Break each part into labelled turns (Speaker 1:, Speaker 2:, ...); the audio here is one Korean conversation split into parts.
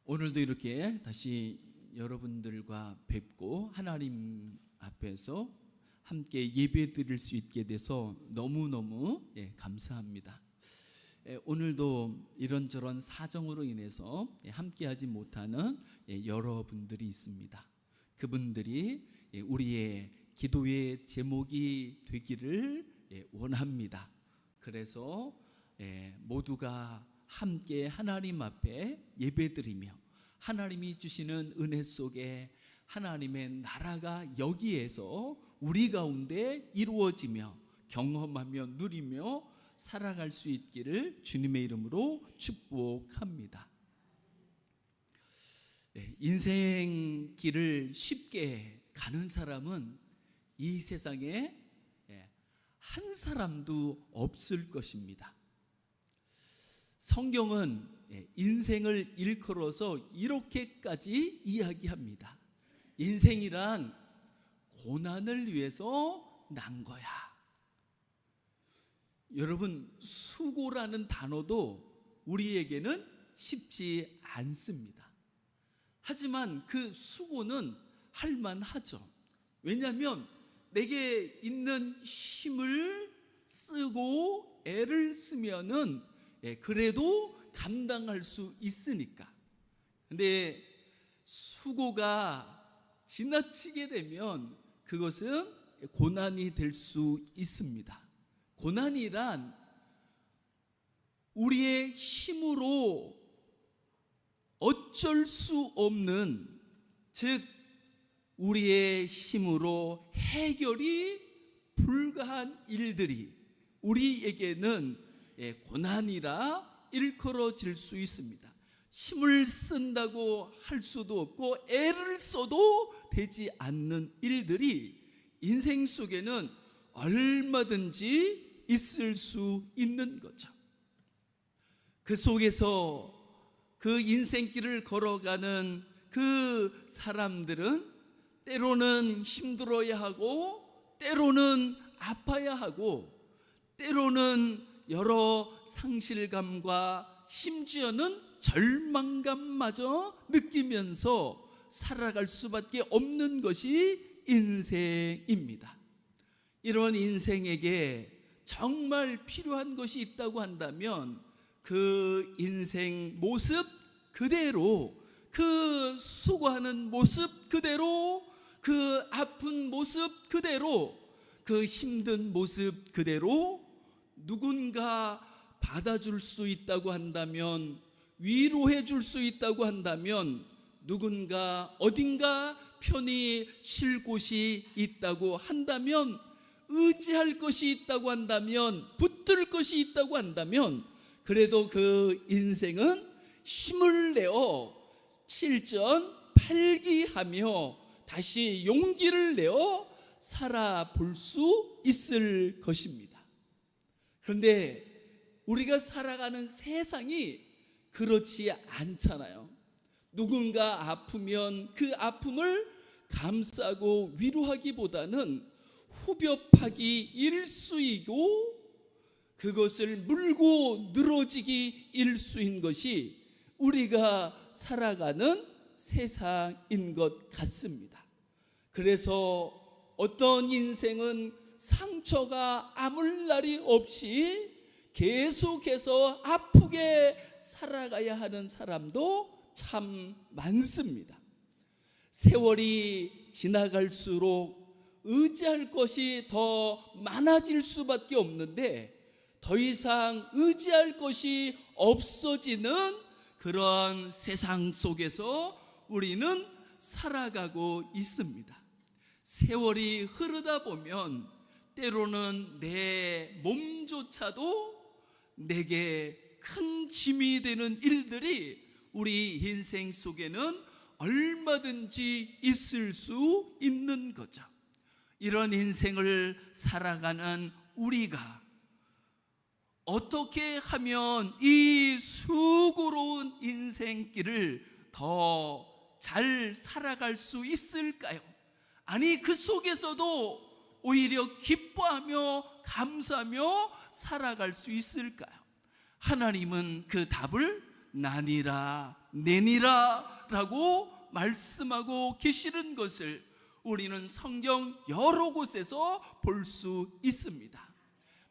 Speaker 1: 오늘도 이렇게 다시 여러분들과 뵙고 하나님 앞에서 함께 예배 드릴 수 있게 돼서 너무너무 감사합니다. 오늘도 이런저런 사정으로 인해서 함께하지 못하는 여러분들이 있습니다. 그분들이 우리의 기도의 제목이 되기를 원합니다. 그래서 모두가 함께 하나님 앞에 예배드리며 하나님이 주시는 은혜 속에 하나님의 나라가 여기에서 우리 가운데 이루어지며 경험하며 누리며 살아갈 수 있기를 주님의 이름으로 축복합니다. 인생 길을 쉽게 가는 사람은 이 세상에 한 사람도 없을 것입니다. 성경은 인생을 일컬어서 이렇게까지 이야기합니다. 인생이란 고난을 위해서 난 거야. 여러분, 수고라는 단어도 우리에게는 쉽지 않습니다. 하지만 그 수고는 할만하죠. 왜냐하면 내게 있는 힘을 쓰고 애를 쓰면은 그래도 감당할 수 있으니까. 근데 수고가 지나치게 되면 그것은 고난이 될 수 있습니다. 고난이란 우리의 힘으로 어쩔 수 없는, 즉 우리의 힘으로 해결이 불가한 일들이 우리에게는 고난이라 일컬어질 수 있습니다. 힘을 쓴다고 할 수도 없고 애를 써도 되지 않는 일들이 인생 속에는 얼마든지 있을 수 있는 거죠. 그 속에서 그 인생길을 걸어가는 그 사람들은 때로는 힘들어야 하고 때로는 아파야 하고 때로는 여러 상실감과 심지어는 절망감마저 느끼면서 살아갈 수밖에 없는 것이 인생입니다. 이런 인생에게 정말 필요한 것이 있다고 한다면 그 인생 모습 그대로, 그 수고하는 모습 그대로, 그 아픈 모습 그대로, 그 힘든 모습 그대로 누군가 받아줄 수 있다고 한다면, 위로해 줄 수 있다고 한다면, 누군가 어딘가 편히 쉴 곳이 있다고 한다면, 의지할 것이 있다고 한다면, 붙들 것이 있다고 한다면, 그래도 그 인생은 힘을 내어 칠전팔기하며 다시 용기를 내어 살아볼 수 있을 것입니다. 그런데 우리가 살아가는 세상이 그렇지 않잖아요. 누군가 아프면 그 아픔을 감싸고 위로하기보다는 후벼파기 일수이고 그것을 물고 늘어지기 일수인 것이 우리가 살아가는 세상인 것 같습니다. 그래서 어떤 인생은 상처가 아물 날이 없이 계속해서 아프게 살아가야 하는 사람도 참 많습니다. 세월이 지나갈수록 의지할 것이 더 많아질 수밖에 없는데 더 이상 의지할 것이 없어지는 그런 세상 속에서 우리는 살아가고 있습니다. 세월이 흐르다 보면 때로는 내 몸조차도 내게 큰 짐이 되는 일들이 우리 인생 속에는 얼마든지 있을 수 있는 거죠. 이런 인생을 살아가는 우리가 어떻게 하면 이 수고로운 인생길을 더 잘 살아갈 수 있을까요? 아니, 그 속에서도 오히려 기뻐하며 감사하며 살아갈 수 있을까요? 하나님은 그 답을 나니라 내니라 라고 말씀하고 계시는 것을 우리는 성경 여러 곳에서 볼 수 있습니다.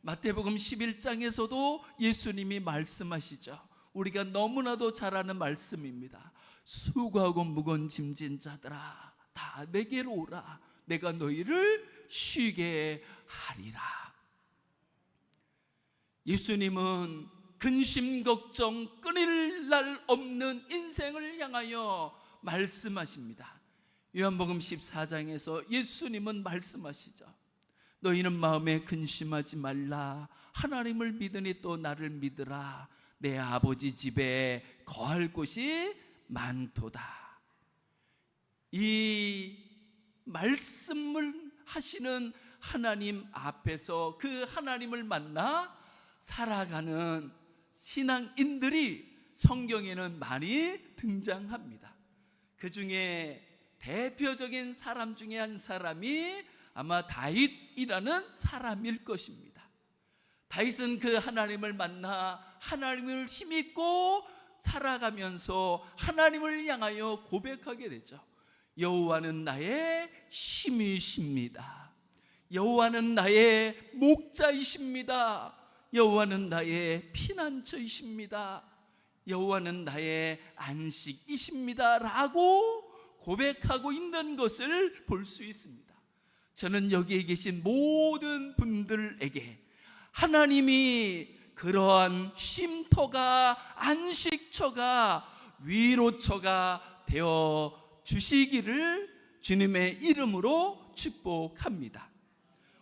Speaker 1: 마태복음 11장에서도 예수님이 말씀하시죠. 우리가 너무나도 잘 아는 말씀입니다. 수고하고 무거운 짐진 자들아 다 내게로 오라 내가 너희를 쉬게 하리라. 예수님은 근심 걱정 끊일 날 없는 인생을 향하여 말씀하십니다. 요한복음 14장에서 예수님은 말씀하시죠. 너희는 마음에 근심하지 말라. 하나님을 믿으니 또 나를 믿으라. 내 아버지 집에 거할 곳이 많도다. 이 말씀을 하시는 하나님 앞에서 그 하나님을 만나 살아가는 신앙인들이 성경에는 많이 등장합니다. 그 중에 대표적인 사람 중에 한 사람이 아마 다윗이라는 사람일 것입니다. 다윗은 그 하나님을 만나 하나님을 힘입고 살아가면서 하나님을 향하여 고백하게 되죠. 여호와는 나의 힘이십니다. 여호와는 나의 목자이십니다. 여호와는 나의 피난처이십니다. 여호와는 나의 안식이십니다 라고 고백하고 있는 것을 볼 수 있습니다. 저는 여기에 계신 모든 분들에게 하나님이 그러한 쉼터가 안식처가 위로처가 되어 주시기를 주님의 이름으로 축복합니다.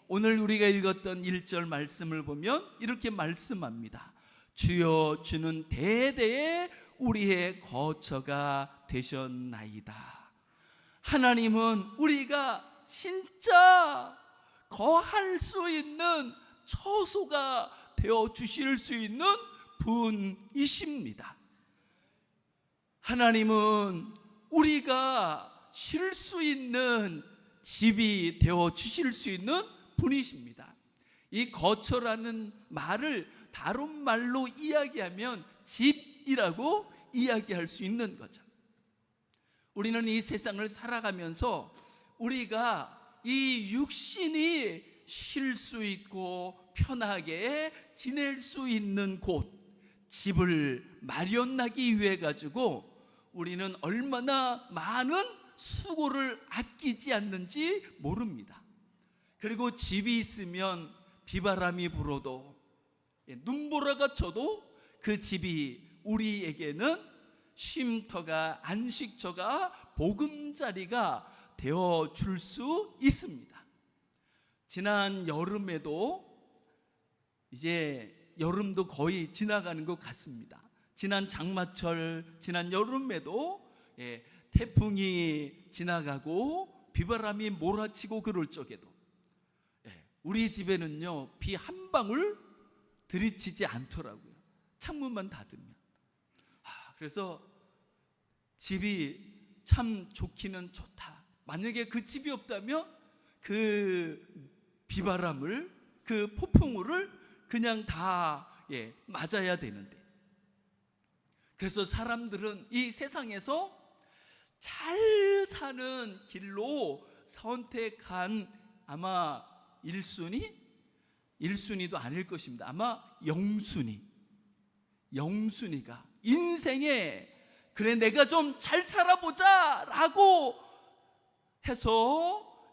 Speaker 1: 오늘 우리가 읽었던 1절 말씀을 보면 이렇게 말씀합니다. 주여 주는 대대에 우리의 거처가 되셨나이다. 하나님은 우리가 진짜 거할 수 있는 처소가 되어 주실 수 있는 분이십니다. 하나님은 우리가 쉴 수 있는 집이 되어 주실 수 있는 분이십니다. 이 거처라는 말을 다른 말로 이야기하면 집이라고 이야기할 수 있는 거죠. 우리는 이 세상을 살아가면서 우리가 이 육신이 쉴 수 있고 편하게 지낼 수 있는 곳, 집을 마련하기 위해 가지고 우리는 얼마나 많은 수고를 아끼지 않는지 모릅니다. 그리고 집이 있으면 비바람이 불어도 눈보라가 쳐도 그 집이 우리에게는 쉼터가 안식처가 보금자리가 되어 줄 수 있습니다. 지난 여름에도 이제 여름도 거의 지나가는 것 같습니다. 지난 장마철, 지난 여름에도 태풍이 지나가고 비바람이 몰아치고 그럴 적에도 우리 집에는요 비 한 방울 들이치지 않더라고요. 창문만 닫으면. 그래서 집이 참 좋기는 좋다. 만약에 그 집이 없다면 그 비바람을 그 폭풍우를 그냥 다 맞아야 되는데, 그래서 사람들은 이 세상에서 잘 사는 길로 선택한 아마 1순위도 아닐 것입니다. 아마 영순위가 인생에 그래 내가 좀 잘 살아보자 라고 해서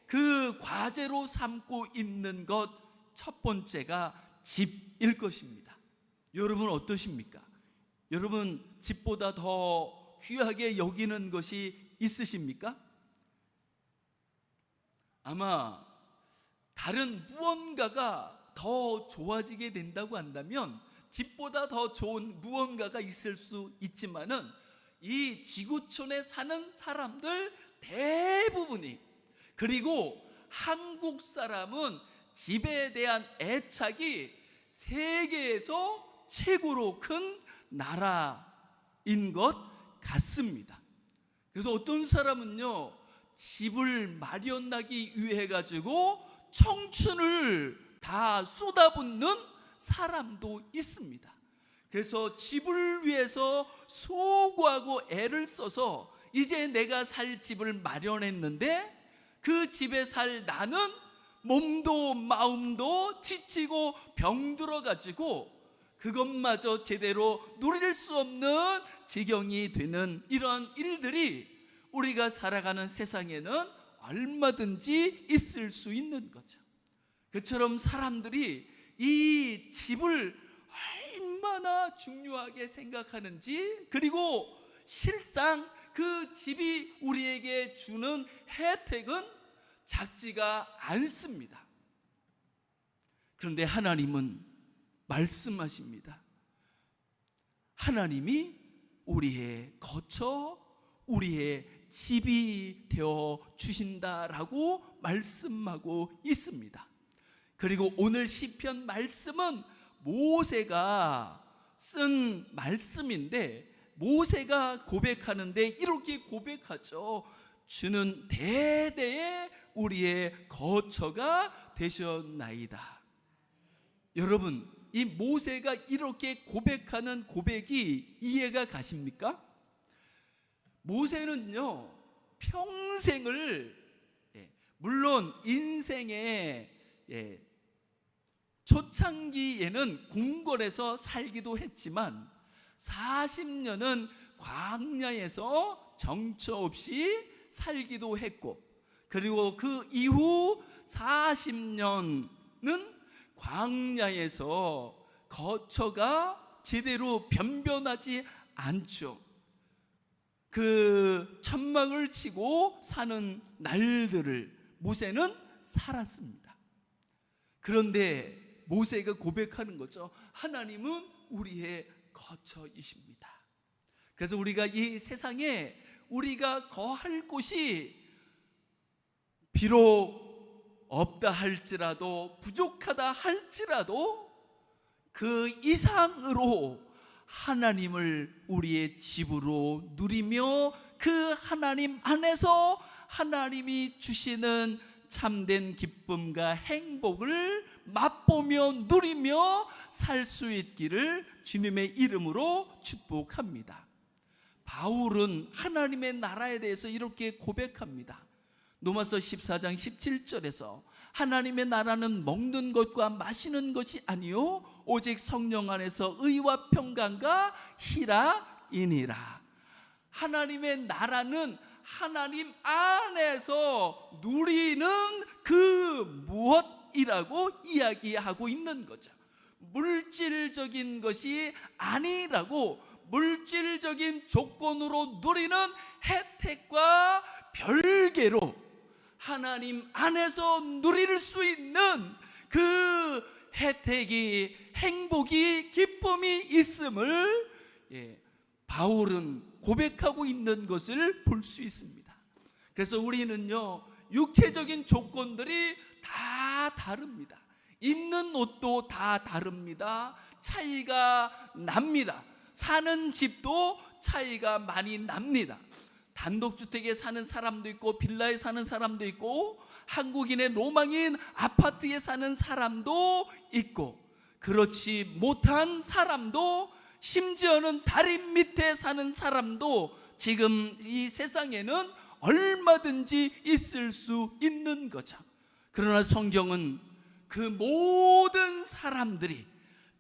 Speaker 1: 그 과제로 삼고 있는 것 첫 번째가 집일 것입니다. 여러분 어떠십니까? 여러분 집보다 더 귀하게 여기는 것이 있으십니까? 아마 다른 무언가가 더 좋아지게 된다고 한다면 집보다 더 좋은 무언가가 있을 수 있지만은 이 지구촌에 사는 사람들 대부분이, 그리고 한국 사람은 집에 대한 애착이 세계에서 최고로 큰 나라인 것 같습니다. 그래서 어떤 사람은요 집을 마련하기 위해 가지고 청춘을 다 쏟아붓는 사람도 있습니다. 그래서 집을 위해서 수고하고 애를 써서 이제 내가 살 집을 마련했는데 그 집에 살 나는 몸도 마음도 지치고 병들어 가지고 그것마저 제대로 누릴 수 없는 지경이 되는 이런 일들이 우리가 살아가는 세상에는 얼마든지 있을 수 있는 거죠. 그처럼 사람들이 이 집을 얼마나 중요하게 생각하는지, 그리고 실상 그 집이 우리에게 주는 혜택은 작지가 않습니다. 그런데 하나님은 말씀하십니다. 하나님이 우리의 거처, 우리의 집이 되어 주신다라고 말씀하고 있습니다. 그리고 오늘 시편 말씀은 모세가 쓴 말씀인데, 모세가 고백하는데 이렇게 고백하죠. 주는 대대에 우리의 거처가 되셨나이다. 여러분, 이 모세가 이렇게 고백하는 고백이 이해가 가십니까? 모세는요, 평생을, 물론 인생의 초창기에는 궁궐에서 살기도 했지만 40년은 광야에서 정처 없이 살기도 했고, 그리고 그 이후 40년은 광야에서 거처가 제대로 변변하지 않죠. 그 천막을 치고 사는 날들을 모세는 살았습니다. 그런데 모세가 고백하는 거죠. 하나님은 우리의 거처이십니다. 그래서 우리가 이 세상에 우리가 거할 곳이 비록 없다 할지라도, 부족하다 할지라도 그 이상으로 하나님을 우리의 집으로 누리며 그 하나님 안에서 하나님이 주시는 참된 기쁨과 행복을 맛보며 누리며 살 수 있기를 주님의 이름으로 축복합니다. 바울은 하나님의 나라에 대해서 이렇게 고백합니다. 로마서 14장 17절에서 하나님의 나라는 먹는 것과 마시는 것이 아니요 오직 성령 안에서 의와 평강과 희락이니라. 하나님의 나라는 하나님 안에서 누리는 그 무엇이라고 이야기하고 있는 거죠. 물질적인 것이 아니라고, 물질적인 조건으로 누리는 혜택과 별개로 하나님 안에서 누릴 수 있는 그 혜택이, 행복이, 기쁨이 있음을 바울은 고백하고 있는 것을 볼 수 있습니다. 그래서 우리는요, 육체적인 조건들이 다 다릅니다. 입는 옷도 다 다릅니다. 차이가 납니다. 사는 집도 차이가 많이 납니다. 단독주택에 사는 사람도 있고, 빌라에 사는 사람도 있고, 한국인의 로망인 아파트에 사는 사람도 있고, 그렇지 못한 사람도, 심지어는 다리 밑에 사는 사람도 지금 이 세상에는 얼마든지 있을 수 있는 거죠. 그러나 성경은 그 모든 사람들이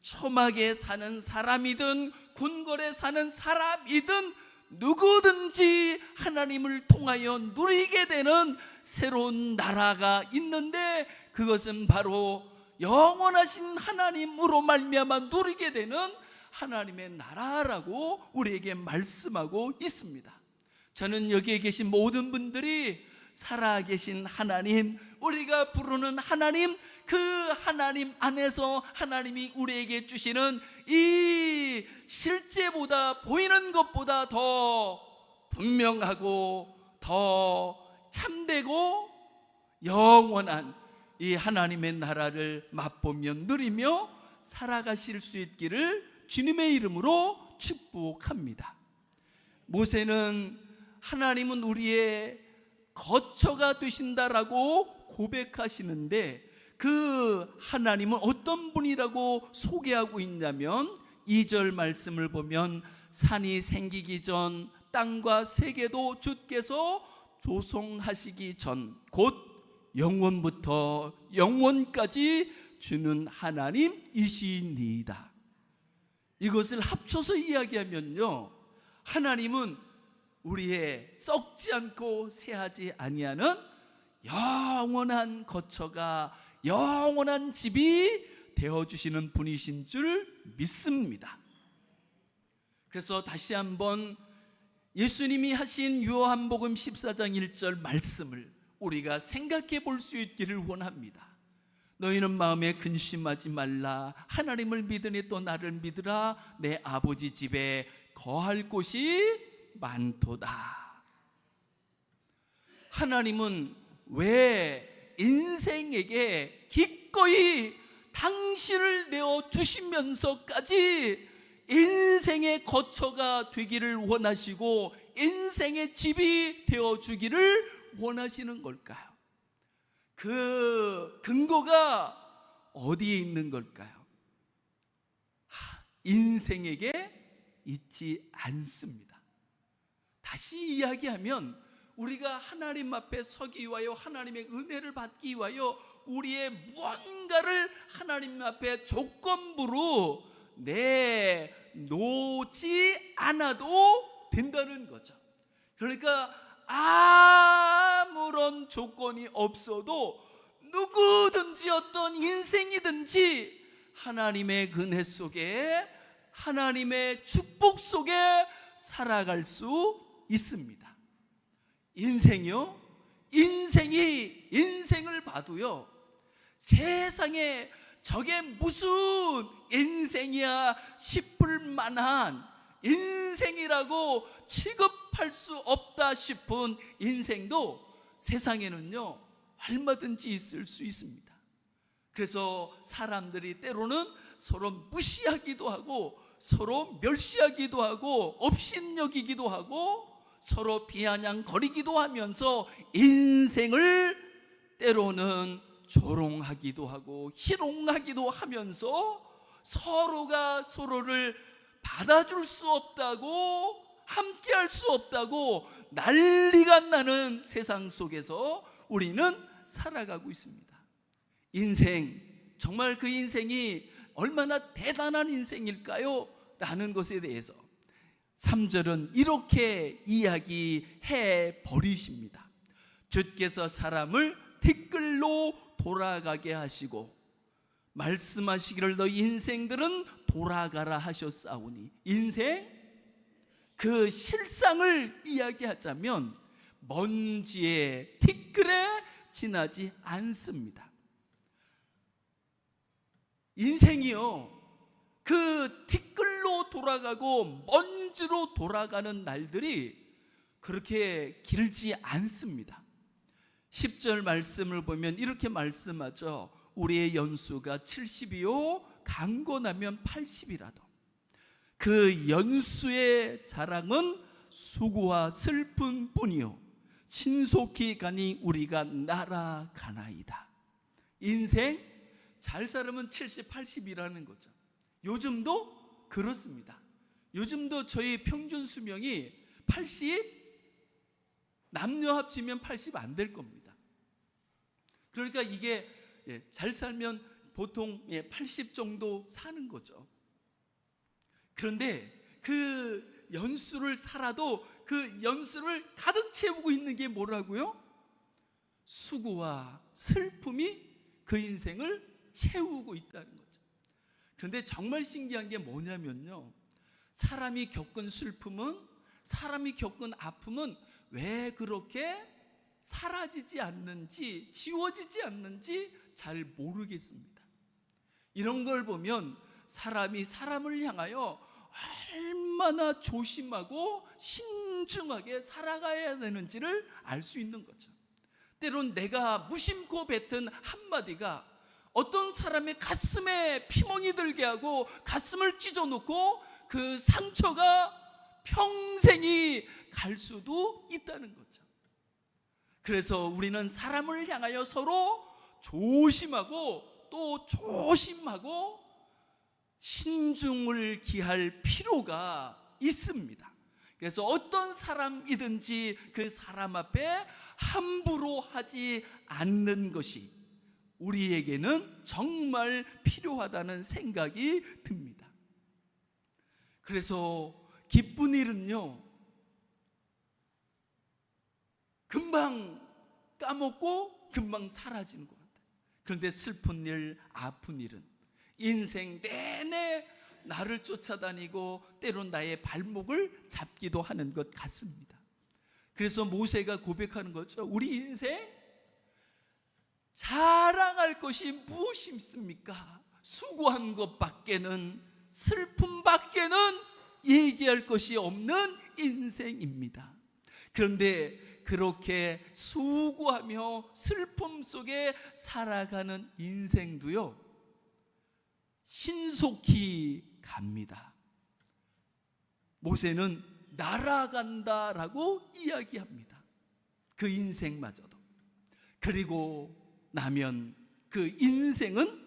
Speaker 1: 초막에 사는 사람이든 궁궐에 사는 사람이든 누구든지 하나님을 통하여 누리게 되는 새로운 나라가 있는데, 그것은 바로 영원하신 하나님으로 말미암아 누리게 되는 하나님의 나라라고 우리에게 말씀하고 있습니다. 저는 여기에 계신 모든 분들이 살아계신 하나님, 우리가 부르는 하나님, 그 하나님 안에서 하나님이 우리에게 주시는 이 실제보다, 보이는 것보다 더 분명하고 더 참되고 영원한 이 하나님의 나라를 맛보며 누리며 살아가실 수 있기를 주님의 이름으로 축복합니다. 모세는 하나님은 우리의 거처가 되신다라고 고백하시는데, 그 하나님은 어떤 분이라고 소개하고 있냐면 2절 말씀을 보면 산이 생기기 전 땅과 세계도 주께서 조성하시기 전 곧 영원부터 영원까지 주는 하나님이시니이다. 이것을 합쳐서 이야기하면요, 하나님은 우리의 썩지 않고 쇠하지 아니하는 영원한 거처가, 영원한 집이 되어주시는 분이신 줄 믿습니다. 그래서 다시 한번 예수님이 하신 요한복음 14장 1절 말씀을 우리가 생각해 볼 수 있기를 원합니다. 너희는 마음에 근심하지 말라. 하나님을 믿으니 또 나를 믿으라. 내 아버지 집에 거할 곳이 많도다. 하나님은 왜 인생에게 기꺼이 당신을 내어주시면서까지 인생의 거처가 되기를 원하시고 인생의 집이 되어주기를 원하시는 걸까요? 그 근거가 어디에 있는 걸까요? 인생에게 있지 않습니다. 다시 이야기하면 우리가 하나님 앞에 서기 위하여 하나님의 은혜를 받기 위하여 우리의 무언가를 하나님 앞에 조건부로 내놓지 않아도 된다는 거죠. 그러니까 아무런 조건이 없어도 누구든지 어떤 인생이든지 하나님의 은혜 속에, 하나님의 축복 속에 살아갈 수 있습니다. 인생이요, 인생을 봐도요, 세상에 저게 무슨 인생이야 싶을 만한 인생이라고 취급할 수 없다 싶은 인생도 세상에는요 얼마든지 있을 수 있습니다. 그래서 사람들이 때로는 서로 무시하기도 하고 서로 멸시하기도 하고 업신여기기도 하고 서로 비아냥거리기도 하면서 인생을 때로는 조롱하기도 하고 희롱하기도 하면서 서로가 서로를 받아줄 수 없다고, 함께할 수 없다고 난리가 나는 세상 속에서 우리는 살아가고 있습니다. 인생, 정말 그 인생이 얼마나 대단한 인생일까요? 라는 것에 대해서 3절은 이렇게 이야기해 버리십니다. 주께서 사람을 티끌로 돌아가게 하시고 말씀하시기를 너희 인생들은 돌아가라 하셨사오니, 인생 그 실상을 이야기하자면 먼지에 티끌에 지나지 않습니다. 인생이요, 그 티끌로 돌아가고 먼지로 돌아가는 날들이 그렇게 길지 않습니다. 10절 말씀을 보면 이렇게 말씀하죠. 우리의 연수가 70이요 강건하면 80이라도 그 연수의 자랑은 수고와 슬픈 뿐이요 신속히 가니 우리가 날아가나이다. 인생 잘 살으면 70, 80이라는 거죠. 요즘도 그렇습니다. 요즘도 저희 평균 수명이 80, 남녀 합치면 80 안 될 겁니다. 그러니까 이게 잘 살면 보통 80 정도 사는 거죠. 그런데 그 연수를 살아도 그 연수를 가득 채우고 있는 게 뭐라고요? 수고와 슬픔이 그 인생을 채우고 있다는 거죠. 그런데 정말 신기한 게 뭐냐면요, 사람이 겪은 슬픔은, 사람이 겪은 아픔은 왜 그렇게 사라지지 않는지, 지워지지 않는지 잘 모르겠습니다. 이런 걸 보면 사람이 사람을 향하여 얼마나 조심하고 신중하게 살아가야 되는지를 알 수 있는 거죠. 때론 내가 무심코 뱉은 한마디가 어떤 사람의 가슴에 피멍이 들게 하고 가슴을 찢어놓고 그 상처가 평생이 갈 수도 있다는 거죠. 그래서 우리는 사람을 향하여 서로 조심하고 또 조심하고 신중을 기할 필요가 있습니다. 그래서 어떤 사람이든지 그 사람 앞에 함부로 하지 않는 것이 우리에게는 정말 필요하다는 생각이 듭니다. 그래서 기쁜 일은요, 금방 까먹고 금방 사라지는 것 같아요. 그런데 슬픈 일, 아픈 일은 인생 내내 나를 쫓아다니고 때론 나의 발목을 잡기도 하는 것 같습니다. 그래서 모세가 고백하는 거죠. 우리 인생 자랑할 것이 무엇이 있습니까? 수고한 것밖에는, 슬픔밖에는 얘기할 것이 없는 인생입니다. 그런데 그렇게 수고하며 슬픔 속에 살아가는 인생도요, 신속히 갑니다. 모세는 날아간다라고 이야기합니다. 그 인생마저도. 그리고 나면 그 인생은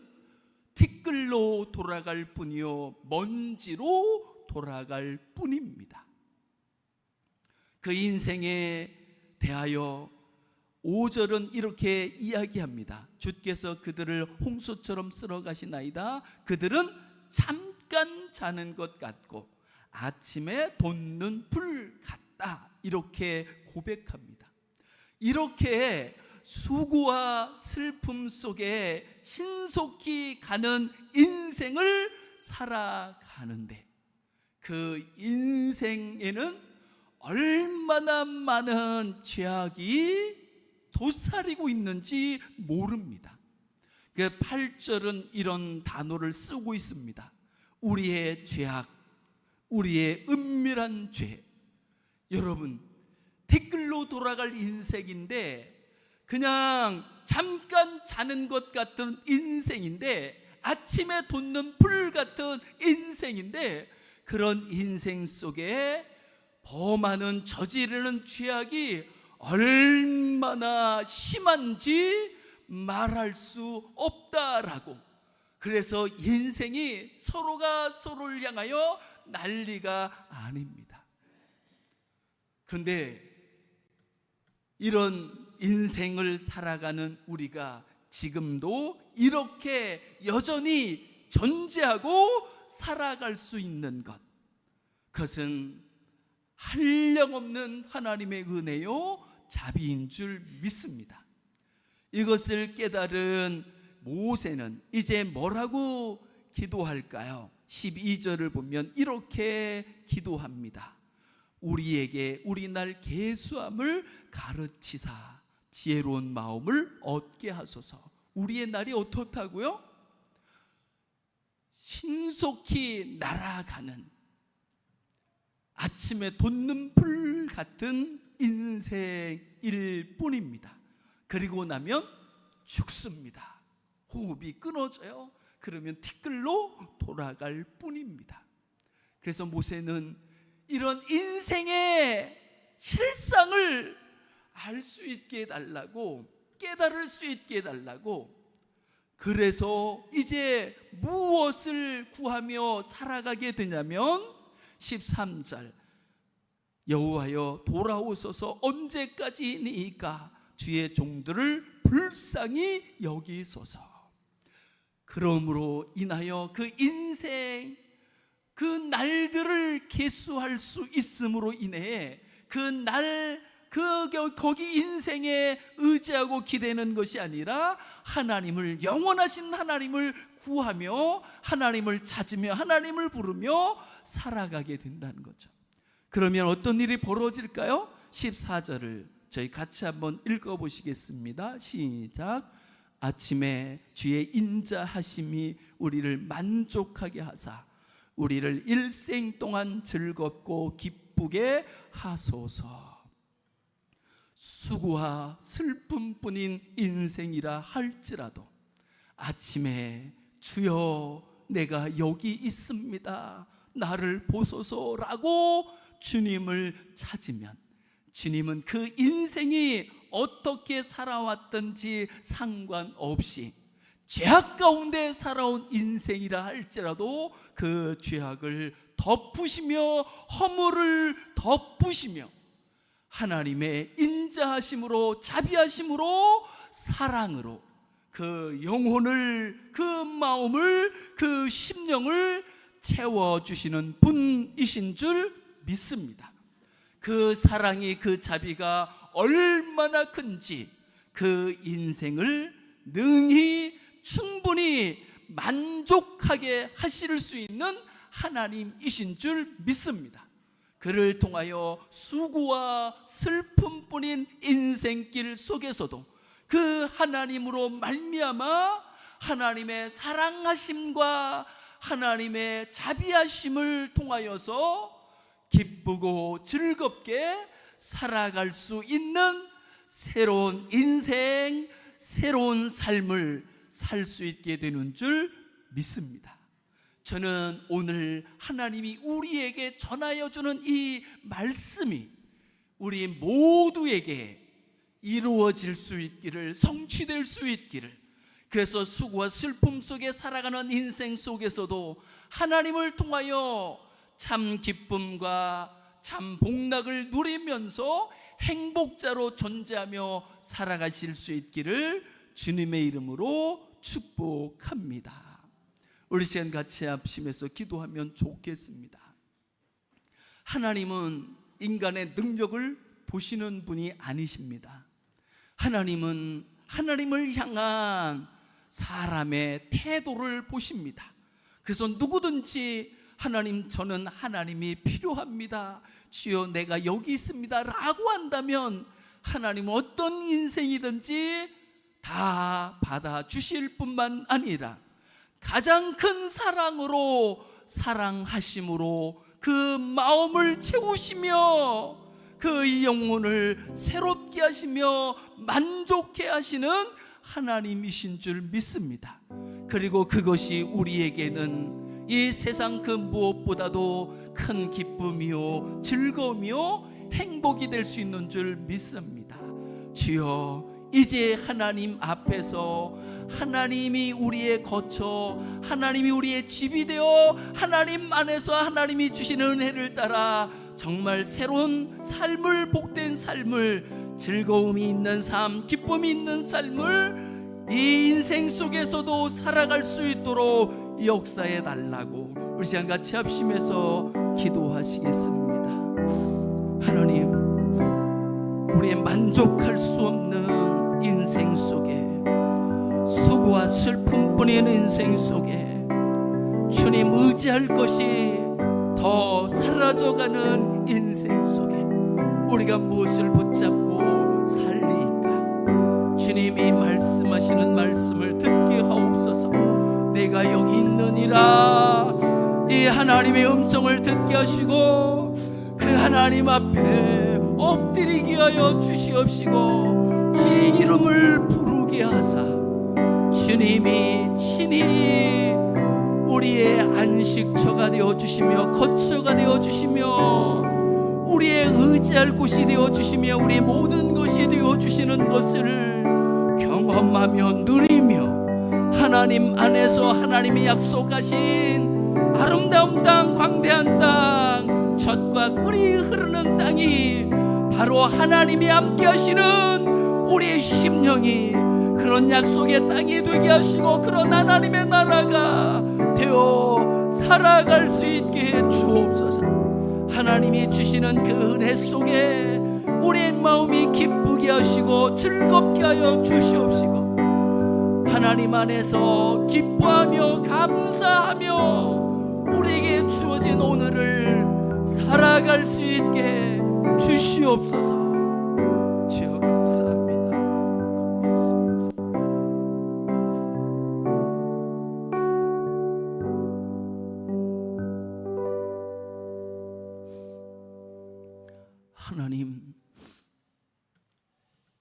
Speaker 1: 티끌로 돌아갈 뿐이요, 먼지로 돌아갈 뿐입니다. 그 인생에 대하여 5절은 이렇게 이야기합니다. 주께서 그들을 홍수처럼 쓸어 가시나이다. 그들은 잠깐 자는 것 같고 아침에 돋는 불 같다. 이렇게 고백합니다. 이렇게 수고와 슬픔 속에 신속히 가는 인생을 살아가는데 그 인생에는 얼마나 많은 죄악이 도사리고 있는지 모릅니다. 8절은 이런 단어를 쓰고 있습니다. 우리의 죄악, 우리의 은밀한 죄. 여러분, 티끌로 돌아갈 인생인데, 그냥 잠깐 자는 것 같은 인생인데, 아침에 돋는 불 같은 인생인데, 그런 인생 속에 범하는, 저지르는 죄악이 얼마나 심한지 말할 수 없다라고. 그래서 인생이 서로가 서로를 향하여 난리가 아닙니다. 그런데 이런 인생을 살아가는 우리가 지금도 이렇게 여전히 존재하고 살아갈 수 있는 것, 그것은 한량없는 하나님의 은혜요 자비인 줄 믿습니다. 이것을 깨달은 모세는 이제 뭐라고 기도할까요? 12절을 보면 이렇게 기도합니다. 우리에게 우리 날 계수함을 가르치사 지혜로운 마음을 얻게 하소서. 우리의 날이 어떻다고요? 신속히 날아가는, 아침에 돋는 불 같은 인생일 뿐입니다. 그리고 나면 죽습니다. 호흡이 끊어져요. 그러면 티끌로 돌아갈 뿐입니다. 그래서 모세는 이런 인생의 실상을 알 수 있게 해달라고, 깨달을 수 있게 해달라고, 그래서 이제 무엇을 구하며 살아가게 되냐면 13절, 여호와여 돌아오소서 언제까지니까 주의 종들을 불쌍히 여기소서. 그러므로 인하여 그 인생, 그 날들을 계수할 수 있음으로 인해 그 날, 거기 인생에 의지하고 기대는 것이 아니라 하나님을, 영원하신 하나님을 구하며 하나님을 찾으며 하나님을 부르며 살아가게 된다는 거죠. 그러면 어떤 일이 벌어질까요? 14절을 저희 같이 한번 읽어보시겠습니다. 시작. 아침에 주의 인자하심이 우리를 만족하게 하사 우리를 일생 동안 즐겁고 기쁘게 하소서. 수고와 슬픔뿐인 인생이라 할지라도 아침에 주여 내가 여기 있습니다, 나를 보소서라고 주님을 찾으면 주님은 그 인생이 어떻게 살아왔든지 상관없이 죄악 가운데 살아온 인생이라 할지라도 그 죄악을 덮으시며 허물을 덮으시며 하나님의 인자하심으로 자비하심으로 사랑으로 그 영혼을, 그 마음을, 그 심령을 채워주시는 분이신 줄 믿습니다. 그 사랑이, 그 자비가 얼마나 큰지 그 인생을 능히 충분히 만족하게 하실 수 있는 하나님이신 줄 믿습니다. 그를 통하여 수고와 슬픔뿐인 인생길 속에서도 그 하나님으로 말미암아 하나님의 사랑하심과 하나님의 자비하심을 통하여서 기쁘고 즐겁게 살아갈 수 있는 새로운 인생, 새로운 삶을 살 수 있게 되는 줄 믿습니다. 저는 오늘 하나님이 우리에게 전하여 주는 이 말씀이 우리 모두에게 이루어질 수 있기를, 성취될 수 있기를, 그래서 수고와 슬픔 속에 살아가는 인생 속에서도 하나님을 통하여 참 기쁨과 참 복락을 누리면서 행복자로 존재하며 살아가실 수 있기를 주님의 이름으로 축복합니다. 우리 시간 같이 합심해서 기도하면 좋겠습니다. 하나님은 인간의 능력을 보시는 분이 아니십니다. 하나님은 하나님을 향한 사람의 태도를 보십니다. 그래서 누구든지 하나님, 저는 하나님이 필요합니다, 주여 내가 여기 있습니다 라고 한다면 하나님은 어떤 인생이든지 다 받아주실 뿐만 아니라 가장 큰 사랑으로, 사랑하심으로 그 마음을 채우시며 그 영혼을 새롭게 하시며 만족해 하시는 하나님이신 줄 믿습니다. 그리고 그것이 우리에게는 이 세상 그 무엇보다도 큰 기쁨이요 즐거움이요 행복이 될 수 있는 줄 믿습니다. 주여, 이제 하나님 앞에서 하나님이 우리의 거처, 하나님이 우리의 집이 되어 하나님 안에서 하나님이 주시는 은혜를 따라 정말 새로운 삶을, 복된 삶을, 즐거움이 있는 삶, 기쁨이 있는 삶을 이 인생 속에서도 살아갈 수 있도록 역사해 달라고 우리 시간 같이 합심해서 기도하시겠습니다. 하나님, 우리의 만족할 수 없는 인생 속에, 수고와 슬픔뿐인 인생 속에 주님 의지할 것이 더 사라져가는 인생 속에 우리가 무엇을 붙잡고 살리까? 주님이 말씀하시는 말씀을 듣게 하옵소서. 내가 여기 있느니라, 이 하나님의 음성을 듣게 하시고 그 하나님 앞에 엎드리게 하여 주시옵시고 주의 이름을 부르게 하사 주님이 친히 우리의 안식처가 되어주시며 거처가 되어주시며 우리의 의지할 곳이 되어주시며 우리의 모든 것이 되어주시는 것을 경험하며 누리며 하나님 안에서 하나님이 약속하신 아름다운 땅, 광대한 땅, 젖과 꿀이 흐르는 땅이 바로 하나님이 함께 하시는 우리의 심령이 그런 약속의 땅이 되게 하시고 그런 하나님의 나라가 되어 살아갈 수 있게 해 주옵소서. 하나님이 주시는 그 은혜 속에 우리의 마음이 기쁘게 하시고 즐겁게 하여 주시옵시고 하나님 안에서 기뻐하며 감사하며 우리에게 주어진 오늘을 살아갈 수 있게 주시옵소서. 주여 감사합니다. 고맙습니다.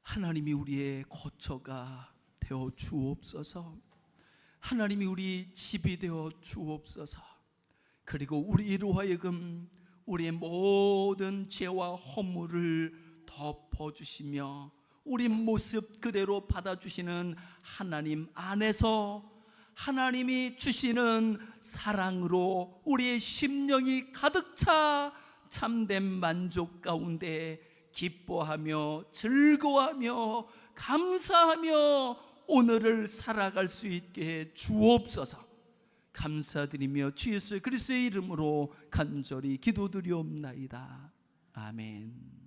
Speaker 1: 하나님이 우리의 거처가 되어 주옵소서. 하나님이 우리 집이 되어 주옵소서. 그리고 우리로 하여금 우리의 모든 죄와 허물을 덮어주시며 우리 모습 그대로 받아주시는 하나님 안에서 하나님이 주시는 사랑으로 우리의 심령이 가득 차 참된 만족 가운데 기뻐하며 즐거워하며 감사하며 오늘을 살아갈 수 있게 주옵소서. 감사드리며 주 예수 그리스도의 이름으로 간절히 기도드리옵나이다. 아멘.